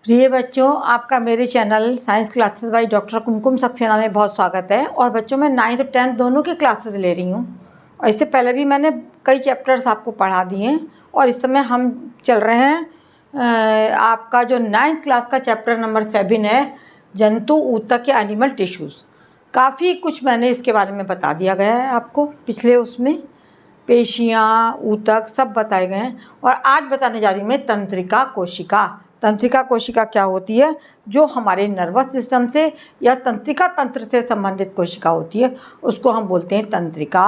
प्रिय बच्चों, आपका मेरे channel science classes by doctor Kumkum Saxena में बहुत स्वागत है। और बच्चों, मैं 9th और 10th दोनों की क्लासेस ले रही हूँ और इससे पहले भी मैंने कई चैप्टर्स आपको पढ़ा दिए हैं। और इस समय हम चल रहे हैं आपका जो 9th क्लास का चैप्टर नंबर 7 है, जंतु ऊतक या एनिमल टिश्यूज़। काफ़ी कुछ मैंने इसके बारे में बता दिया गया है आपको पिछले उसमें, पेशियाँ, ऊतक सब बताए गए हैं। और आज बताने जा रही हूँ मैं तंत्रिका कोशिका। तंत्रिका कोशिका क्या होती है? जो हमारे नर्वस सिस्टम से या तंत्रिका तंत्र से संबंधित कोशिका होती है, उसको हम बोलते हैं तंत्रिका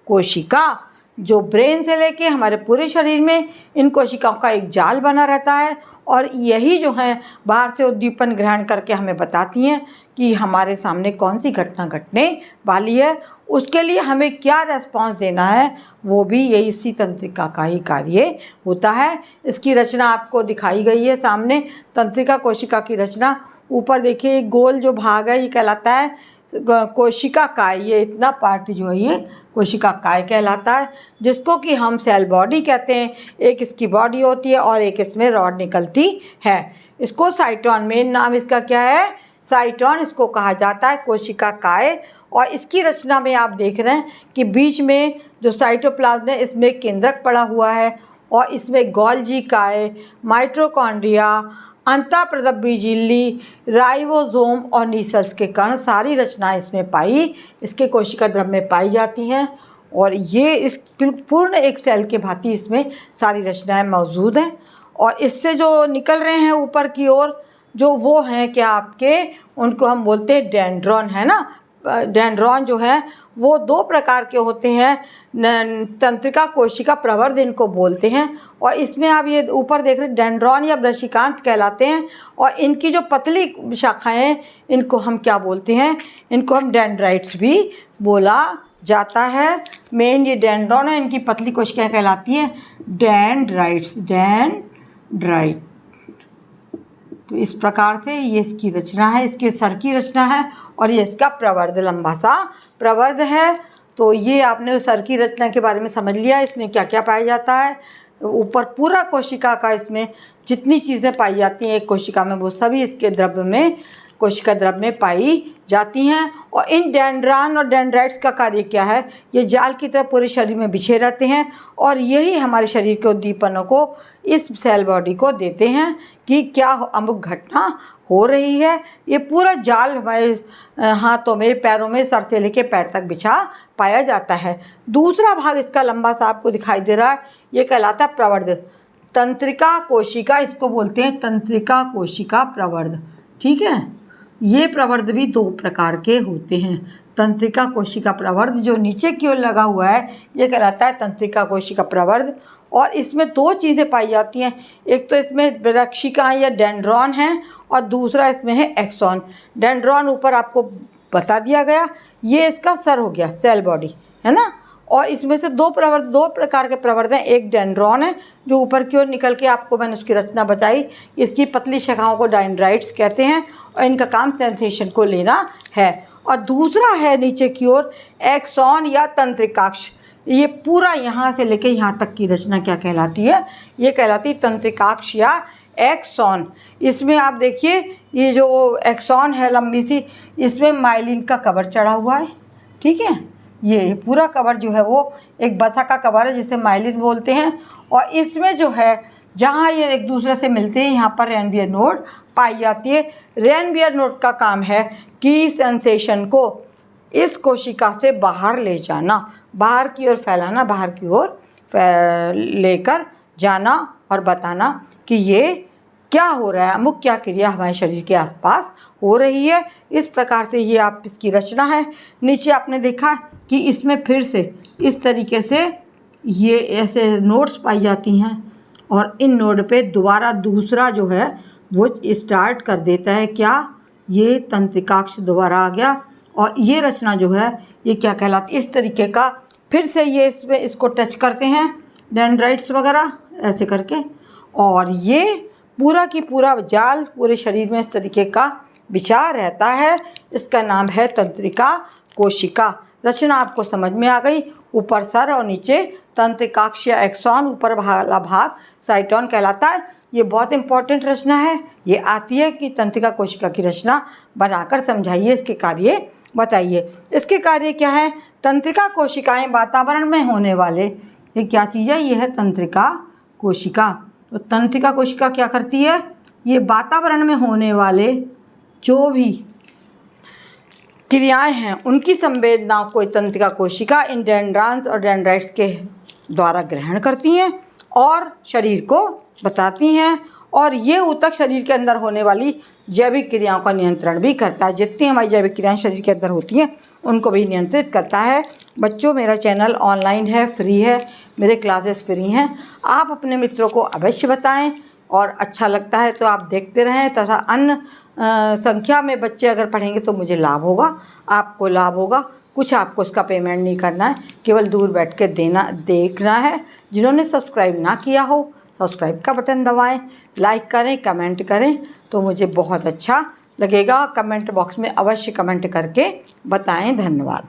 कोशिका। जो ब्रेन से लेके हमारे पूरे शरीर में इन कोशिकाओं का एक जाल बना रहता है और यही जो है बाहर से उद्दीपन ग्रहण करके हमें बताती हैं कि हमारे सामने कौन सी घटना घटने वाली है। उसके लिए हमें क्या रेस्पॉन्स देना है, वो भी यही इसी तंत्रिका का ही कार्य होता है। इसकी रचना आपको दिखाई गई है सामने। तंत्रिका कोशिका की रचना ऊपर देखिए, गोल जो भाग है ये कहलाता है कोशिका काय। ये इतना पार्ट जो है ये कोशिका काय कहलाता है, जिसको कि हम सेल बॉडी कहते हैं। एक इसकी बॉडी होती है और एक इसमें रॉड निकलती है। इसको साइटोन, मेन नाम इसका क्या है? साइटोन इसको कहा जाता है, कोशिका काय। और इसकी रचना में आप देख रहे हैं कि बीच में जो साइटोप्लाज्म है इसमें केंद्रक पड़ा हुआ है और इसमें गोल्जी काय, माइटोकॉन्ड्रिया, अंतःप्रदब्बी झिल्ली, राइबोसोम और नीसल्स के कण, सारी रचनाएं इसमें पाई, इसके कोशिका द्रव्य में पाई जाती हैं। और ये इस पूर्ण एक सेल के भांति इसमें सारी रचनाएं मौजूद हैं। और इससे जो निकल रहे हैं ऊपर की ओर, जो वो हैं क्या आपके, उनको हम बोलते हैं डेंड्रॉन, है ना। डेंड्रॉन जो है वो 2 प्रकार के होते हैं। तंत्रिका कोशिका प्रवर्ध इनको बोलते हैं। और इसमें आप ये ऊपर देख रहे हैं डेंड्रॉन या वृश्चिकांत कहलाते हैं। और इनकी जो पतली शाखाएं, इनको हम क्या बोलते हैं? इनको हम डेंड्राइट्स भी बोला जाता है। मेन ये डेंड्रॉन है, इनकी पतली कोशिकाएं कहलाती हैं डेंड्राइट्स, डेंड्राइट। तो इस प्रकार से ये इसकी रचना है, इसके सर की रचना है और ये इसका प्रवर्ध, लंबा सा प्रवर्ध है। तो ये आपने सर की रचना के बारे में समझ लिया। इसमें क्या क्या पाया जाता है, ऊपर पूरा कोशिका का इसमें जितनी चीज़ें पाई जाती हैं एक कोशिका में, वो सभी इसके द्रव्य में, कोशिका द्रव्य में पाई जाती हैं। और इन डेंड्रान और डेंड्राइट्स का कार्य क्या है? ये जाल की तरह पूरे शरीर में बिछे रहते हैं और यही हमारे शरीर के उद्दीपनों को, इस सेल बॉडी को देते हैं कि क्या अमुक घटना हो रही है। ये पूरा जाल हमारे हाथों में, पैरों में, सर से लेके पैर तक बिछा पाया जाता है। दूसरा भाग इसका लंबा सा आपको दिखाई दे रहा है, ये कहलाता है प्रवर्ध। तंत्रिका कोशिका इसको बोलते हैं, तंत्रिका कोशिका प्रवर्ध। ठीक है, ये प्रवर्ध भी 2 प्रकार के होते हैं। तंत्रिका कोशिका प्रवर्ध जो नीचे की ओर लगा हुआ है, ये कहलाता है तंत्रिका कोशिका प्रवर्ध। और इसमें 2 चीज़ें पाई जाती हैं। एक तो इसमें वृश्चिकाएं या डेंड्रॉन है और दूसरा इसमें है एक्सॉन। डेंड्रॉन ऊपर आपको बता दिया गया, ये इसका सर हो गया, सेल बॉडी, है ना। और इसमें से 2 प्रकार के प्रवर्ध हैं। एक डेंड्रॉन है जो ऊपर की ओर निकल के, आपको मैंने उसकी रचना बताई, इसकी पतली शाखाओं को डेंड्राइट्स कहते हैं और इनका काम सेंसेशन को लेना है। और दूसरा है नीचे की ओर एक्सॉन या तंत्रिकाक्ष। ये पूरा यहाँ से लेके यहाँ तक की रचना क्या कहलाती है? ये कहलाती है तंत्रिकाक्ष या एक्सॉन। इसमें आप देखिए, ये जो एक्सॉन है लंबी सी, इसमें माइलिन का कवर चढ़ा हुआ है। ठीक है, ये पूरा कवर जो है वो एक बसा का कवर है जिसे माइलिन बोलते हैं। और इसमें जो है जहाँ ये एक दूसरे से मिलते हैं, यहाँ पर रेनबियर नोड पाई जाती है। रेनबियर नोड का काम है कि सेंसेशन को इस कोशिका से बाहर ले जाना, बाहर की ओर फैलाना, बाहर की ओर लेकर जाना और बताना कि ये क्या हो रहा है, अमुक क्या क्रिया हमारे शरीर के आसपास हो रही है। इस प्रकार से ये आप इसकी रचना है। नीचे आपने देखा कि इसमें फिर से इस तरीके से ये ऐसे नोड्स पाई जाती हैं और इन नोड पे दोबारा दूसरा जो है वो स्टार्ट कर देता है। क्या? ये तंत्रिकाक्ष दोबारा आ गया और ये रचना जो है ये क्या कहलाती है? इस तरीके का फिर से ये इसमें इसको टच करते हैं डेंड्राइट्स वगैरह ऐसे करके, और ये पूरा की पूरा जाल पूरे शरीर में इस तरीके का बिछा रहता है। इसका नाम है तंत्रिका कोशिका। रचना आपको समझ में आ गई, ऊपर सर और नीचे तंत्रिकाक्षीय एक्सॉन ऊपर वाला भाग साइटोन कहलाता है। ये बहुत इंपॉर्टेंट रचना है। ये आती है कि तंत्रिका कोशिका की रचना बनाकर समझाइए, इसके कार्य बताइए। इसके कार्य क्या है? तंत्रिका कोशिकाएं वातावरण में होने वाले, ये क्या चीज़ है? ये है तंत्रिका कोशिका। तो तंत्रिका कोशिका क्या करती है? ये वातावरण में होने वाले जो भी क्रियाएं हैं उनकी संवेदनाओं को तंत्रिका कोशिका इन डेंड्रान्स और डेंड्राइट्स के द्वारा ग्रहण करती हैं और शरीर को बताती हैं। और ये ऊतक शरीर के अंदर होने वाली जैविक क्रियाओं का नियंत्रण भी करता है। जितनी हमारी जैविक क्रियाएं शरीर के अंदर होती हैं उनको भी नियंत्रित करता है। बच्चों, मेरा चैनल ऑनलाइन है, फ्री है, मेरे क्लासेस फ्री हैं। आप अपने मित्रों को अवश्य बताएं और अच्छा लगता है तो आप देखते रहें तथा अन्य संख्या में बच्चे अगर पढ़ेंगे तो मुझे लाभ होगा, आपको लाभ होगा। कुछ आपको उसका पेमेंट नहीं करना है, केवल दूर बैठ के देखना है। जिन्होंने सब्सक्राइब ना किया हो सब्सक्राइब का बटन दबाएं, लाइक करें, कमेंट करें तो मुझे बहुत अच्छा लगेगा। कमेंट बॉक्स में अवश्य कमेंट करके बताएं। धन्यवाद।